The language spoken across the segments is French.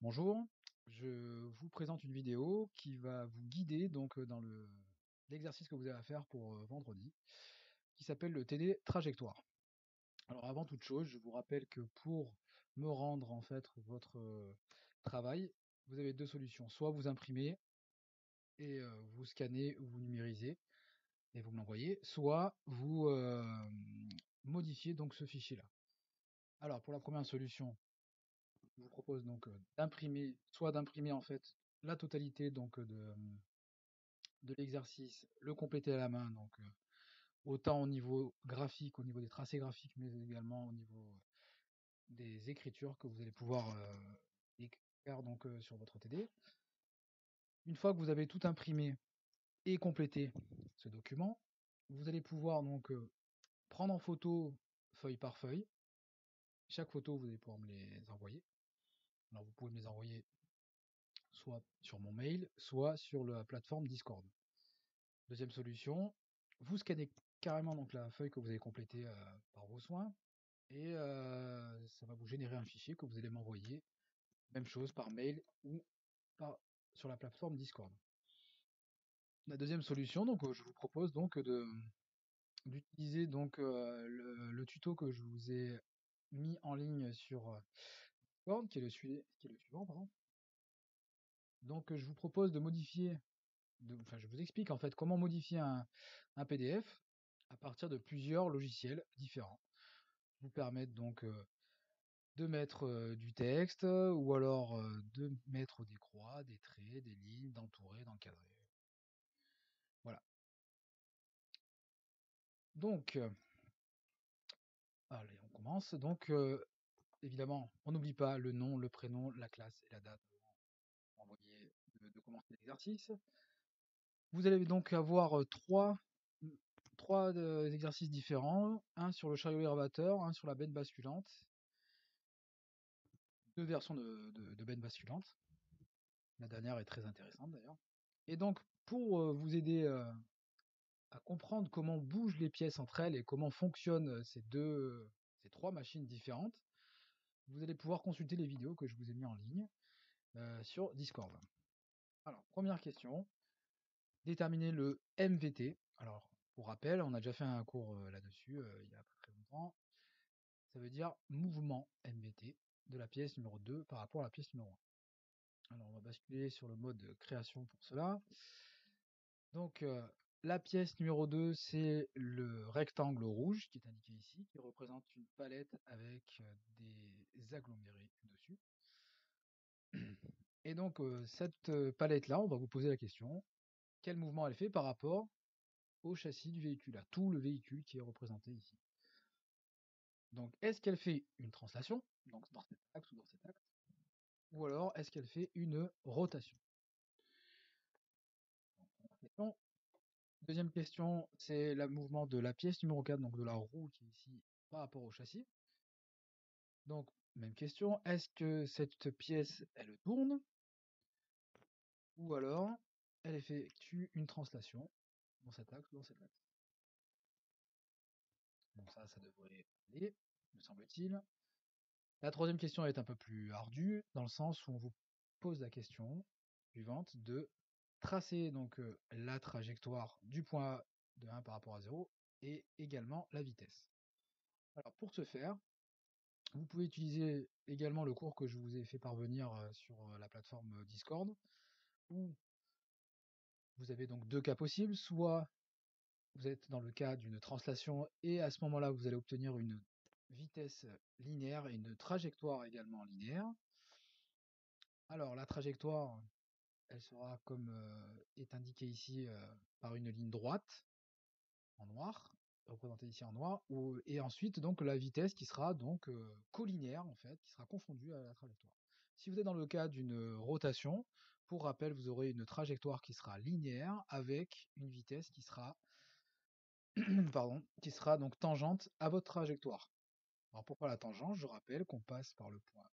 Bonjour, je vous présente une vidéo qui va vous guider dans l'exercice que vous avez à faire pour vendredi, qui s'appelle le TD trajectoire. Alors avant toute chose, je vous rappelle que pour me rendre en fait votre travail, vous avez deux solutions. Soit vous imprimez et vous scannez ou vous numérisez et vous me l'envoyez, soit vous modifiez donc ce fichier-là. Alors pour la première solution, je vous propose donc d'imprimer en fait la totalité de l'exercice, le compléter à la main, autant au niveau graphique, au niveau des tracés graphiques, mais également au niveau des écritures que vous allez pouvoir faire sur votre TD. Une fois que vous avez tout imprimé et complété ce document, vous allez pouvoir prendre en photo feuille par feuille. Chaque photo, vous allez pouvoir me les envoyer. Alors vous pouvez me les envoyer soit sur mon mail, soit sur la plateforme Discord. Deuxième solution, vous scannez carrément la feuille que vous avez complétée par vos soins et ça va vous générer un fichier que vous allez m'envoyer, même chose par mail ou sur la plateforme Discord. La deuxième solution, je vous propose d'utiliser le tuto que je vous ai mis en ligne sur Discord, qui est le suivant, pardon. Donc je vous propose de modifier, je vous explique en fait comment modifier un PDF à partir de plusieurs logiciels différents. Vous permettre de mettre du texte ou alors de mettre des croix, des traits, des lignes, d'entourer, d'encadrer. Voilà. Donc, allez, on commence. Évidemment, on n'oublie pas le nom, le prénom, la classe et la date envoyée de commencer l'exercice. Vous allez donc avoir trois exercices différents, un sur le chariot élévateur, un sur la benne basculante, deux versions de benne basculante. La dernière est très intéressante d'ailleurs. Et donc, pour vous aider à comprendre comment bougent les pièces entre elles et comment fonctionnent ces trois machines différentes, vous allez pouvoir consulter les vidéos que je vous ai mis en ligne sur Discord. Alors, première question, déterminer le MVT. Alors, pour rappel, on a déjà fait un cours là-dessus il y a pas très longtemps. Ça veut dire mouvement MVT de la pièce numéro 2 par rapport à la pièce numéro 1. Alors, on va basculer sur le mode création pour cela. Donc, la pièce numéro 2, c'est le rectangle rouge qui est indiqué ici, qui représente une palette avec des agglomérés dessus. Et donc, cette palette-là, on va vous poser la question, quel mouvement elle fait par rapport au châssis du véhicule, à tout le véhicule qui est représenté ici. Donc, est-ce qu'elle fait une translation, donc dans cet axe ou dans cet axe, ou alors est-ce qu'elle fait une rotation? Donc, première question. Deuxième question, c'est le mouvement de la pièce numéro 4, donc de la roue qui est ici par rapport au châssis. Donc, même question, est-ce que cette pièce, elle tourne ou alors elle effectue une translation dans cet axe ou dans cet axe? Bon, ça devrait aller, me semble-t-il. La troisième question est un peu plus ardue, dans le sens où on vous pose la question suivante de tracer la trajectoire du point A de 1 par rapport à 0 et également la vitesse. Alors pour ce faire, vous pouvez utiliser également le cours que je vous ai fait parvenir sur la plateforme Discord, où vous avez donc deux cas possibles. Soit vous êtes dans le cas d'une translation et à ce moment-là, vous allez obtenir une vitesse linéaire et une trajectoire également linéaire. Alors la trajectoire, elle sera comme est indiqué ici par une ligne droite en noir, représentée ici en noir, et ensuite donc la vitesse qui sera collinéaire en fait, qui sera confondue à la trajectoire. Si vous êtes dans le cas d'une rotation, pour rappel, vous aurez une trajectoire qui sera linéaire avec une vitesse qui sera, pardon, qui sera donc tangente à votre trajectoire. Alors pour faire la tangente, je rappelle qu'on passe par le point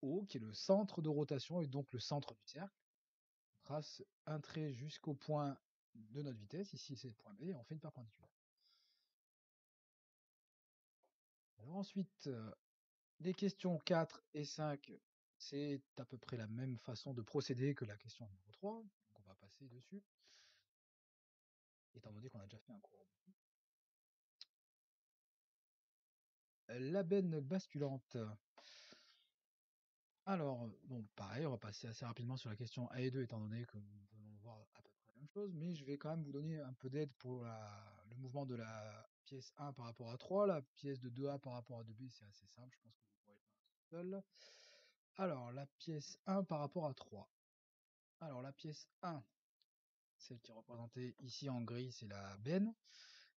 O, qui est le centre de rotation et donc le centre du cercle. On trace un trait jusqu'au point de notre vitesse, ici c'est le point B, et on fait une perpendiculaire. Alors ensuite, les questions 4 et 5 C'est à peu près la même façon de procéder que la question numéro 3, donc on va passer dessus, étant donné qu'on a déjà fait un cours. La benne basculante. Alors, bon, pareil, on va passer assez rapidement sur la question 1 et 2, étant donné que nous venons de voir à peu près la même chose, mais je vais quand même vous donner un peu d'aide pour le mouvement de la pièce 1 par rapport à 3, la pièce de 2A par rapport à 2B, c'est assez simple, je pense que vous pourrez le faire tout seul. Alors, la pièce 1 par rapport à 3. Alors, la pièce 1, celle qui est représentée ici en gris, c'est la benne.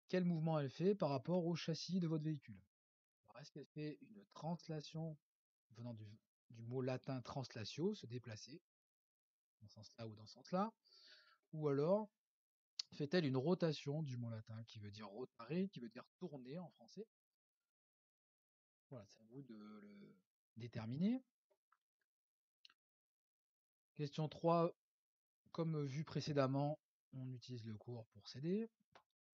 Quel mouvement elle fait par rapport au châssis de votre véhicule? Alors, est-ce qu'elle fait une translation venant du mot latin translatio, se déplacer, dans ce sens-là ou dans ce sens-là? Ou alors, fait-elle une rotation du mot latin qui veut dire rotare, qui veut dire tourner en français? Voilà, c'est à vous de le déterminer. Question 3, comme vu précédemment, on utilise le cours pour s'aider.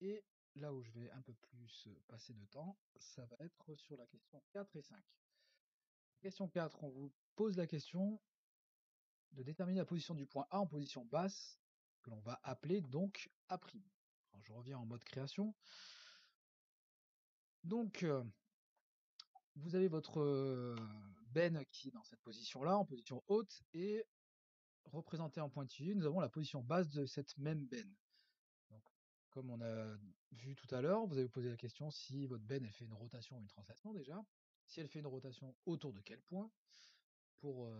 Et là où je vais un peu plus passer de temps, ça va être sur la question 4 et 5. Question 4, on vous pose la question de déterminer la position du point A en position basse, que l'on va appeler donc A'. Alors je reviens en mode création. Donc, vous avez votre benne qui est dans cette position-là, en position haute, et représentée en pointillé, nous avons la position basse de cette même benne. Donc, comme on a vu tout à l'heure, vous avez posé la question si votre benne elle fait une rotation ou une translation déjà. Si elle fait une rotation, autour de quel point pour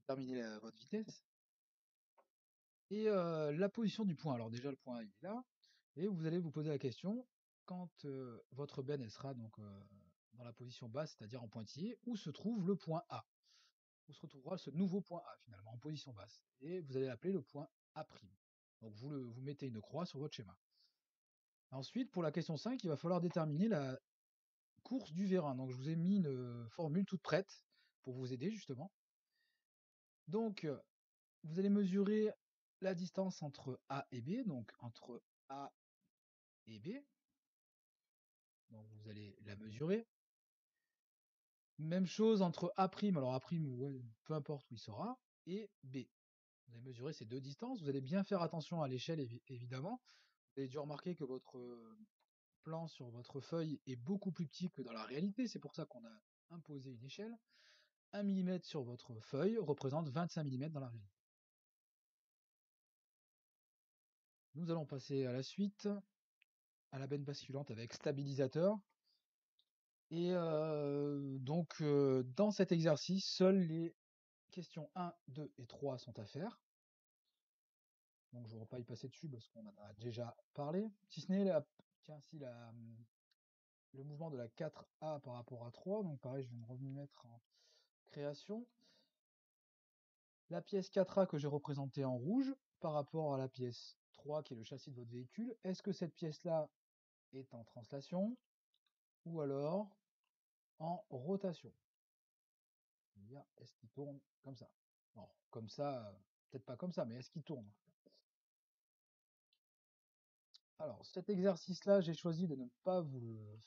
déterminer votre vitesse. Et la position du point. Alors déjà le point il est là. Et vous allez vous poser la question, quand votre benne elle sera donc dans la position basse, c'est-à-dire en pointillé, où se trouve le point A? Où se retrouvera ce nouveau point A finalement, en position basse? Et vous allez l'appeler le point A'. Donc vous mettez une croix sur votre schéma. Ensuite, pour la question 5, il va falloir déterminer la course du vérin. Donc je vous ai mis une formule toute prête pour vous aider justement. Donc vous allez mesurer la distance entre A et B, donc entre A et B. Donc vous allez la mesurer. Même chose entre A', alors A', ouais, peu importe où il sera, et B. Vous allez mesurer ces deux distances. Vous allez bien faire attention à l'échelle, évidemment. Vous avez dû remarquer que votre plan sur votre feuille est beaucoup plus petit que dans la réalité. C'est pour ça qu'on a imposé une échelle. 1 mm sur votre feuille représente 25 mm dans la réalité. Nous allons passer à la suite, à la benne basculante avec stabilisateur. Et donc, dans cet exercice, seules les questions 1, 2 et 3 sont à faire. Donc, je ne vais pas y passer dessus parce qu'on en a déjà parlé. Si ce n'est le mouvement de la 4A par rapport à 3. Donc, pareil, je vais me remettre en création. La pièce 4A que j'ai représentée en rouge par rapport à la pièce 3 qui est le châssis de votre véhicule. Est-ce que cette pièce-là est en translation ou alors en rotation? Est-ce qu'il tourne comme ça? Non, comme ça, peut-être pas comme ça, mais est-ce qu'il tourne? Alors, cet exercice-là, j'ai choisi de ne pas vous le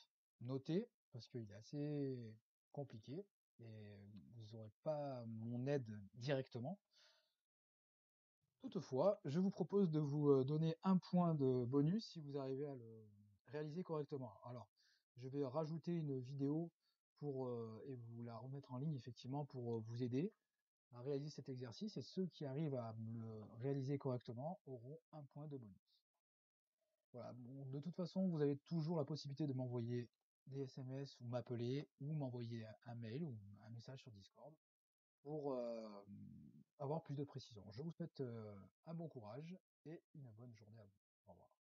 noter parce qu'il est assez compliqué et vous n'aurez pas mon aide directement. Toutefois, je vous propose de vous donner un point de bonus si vous arrivez à le réaliser correctement. Alors, je vais rajouter une vidéo et vous la remettre en ligne effectivement pour vous aider à réaliser cet exercice et ceux qui arrivent à le réaliser correctement auront un point de bonus. Voilà, bon, de toute façon, vous avez toujours la possibilité de m'envoyer des SMS ou m'appeler ou m'envoyer un mail ou un message sur Discord pour avoir plus de précision. Je vous souhaite un bon courage et une bonne journée à vous. Au revoir.